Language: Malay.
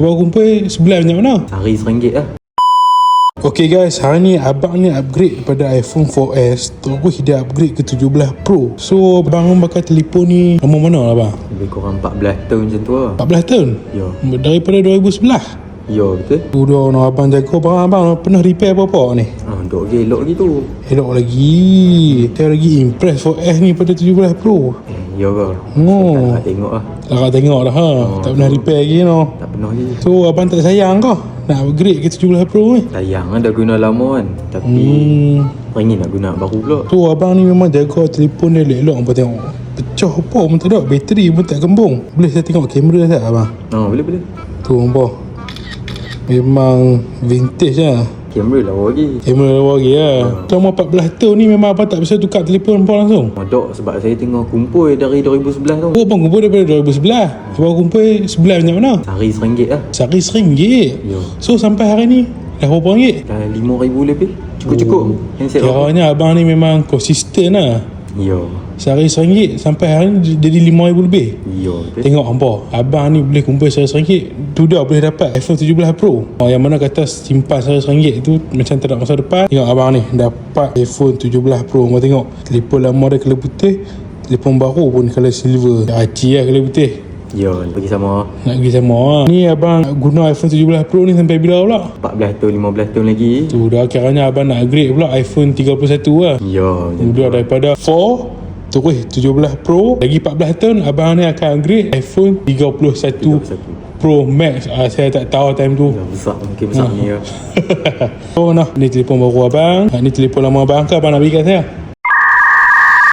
Abang kumpul sebelah banyak mana? Hari RM1 lah. Okay guys, hari ni abang ni upgrade pada iPhone 4S. Terus dia upgrade ke 17 Pro. So abang bakal telefon ni nombor mana lah bang? Lebih kurang 14 tahun macam tu lah. 14 tahun? Ya. Daripada 2011? Ya betul. Udah nak abang jaga barang abang pernah repair apa-apa ni? Dok je elok gitu. Elok lagi. Saya lagi impress 4S ni pada 17 Pro. Ya ke? Oh. Tak tengok lah. Dah tengok dah ha. Tak pernah repair lagi no. Tak pernah je. So abang tak sayang kah nak upgrade ke 17 Pro ni? Sayang lah dah guna lama kan. Tapi ringin nak guna baru pula. So abang ni memang jaga telefon dia elok-elok. Abang tengok pecah apa pun tak ada. Bateri pun tak kembung. Boleh saya tengok kamera tak abang? Boleh. Tu apa? Memang vintage lah. Kamera lawa lagi. Kamera lawa lagi lah. Selama 14 tahun ni memang abang tak bisa tukar telefon abang langsung? Dok sebab saya tengah kumpul dari 2011 tu. Oh abang kumpul daripada 2011. Abang kumpul sebelah banyak mana? Sehari RM1 lah. Sehari RM1. Ya. So sampai hari ni dah berapa ringgit? Dah RM5,000 lebih. Cukup-cukup. Handset apa? Kiranya abang ni memang konsisten lah. Ya. Sehari RM1 sampai hari ni jadi RM5,000 lebih. Ya betul. Tengok hampa, abang ni boleh kumpul RM100, tu dah boleh dapat iPhone 17 Pro. Yang mana kata simpan RM100 tu macam tak ada masa depan. Tengok abang ni dapat iPhone 17 Pro. Kau tengok telefon lama dia colour putih, telefon baru pun colour silver. Dah aci lah colour putih. Ya, pergi sama. Nak pergi sama lah. Ni abang guna iPhone 17 Pro ni sampai bila pula? 14 tahun, 15 tahun lagi. Tu dah kiranya abang nak upgrade pula iPhone 31 lah. Ya. Udah daripada 4 terus 17 Pro lagi 14 tahun abang ni akan upgrade iPhone 31 Pro Max. Saya tak tahu time tu. Besar, mungkin besar ni ya. Oh nah, ni telefon baru abang. Ni telefon lama abang ke abang nak bagi kat saya?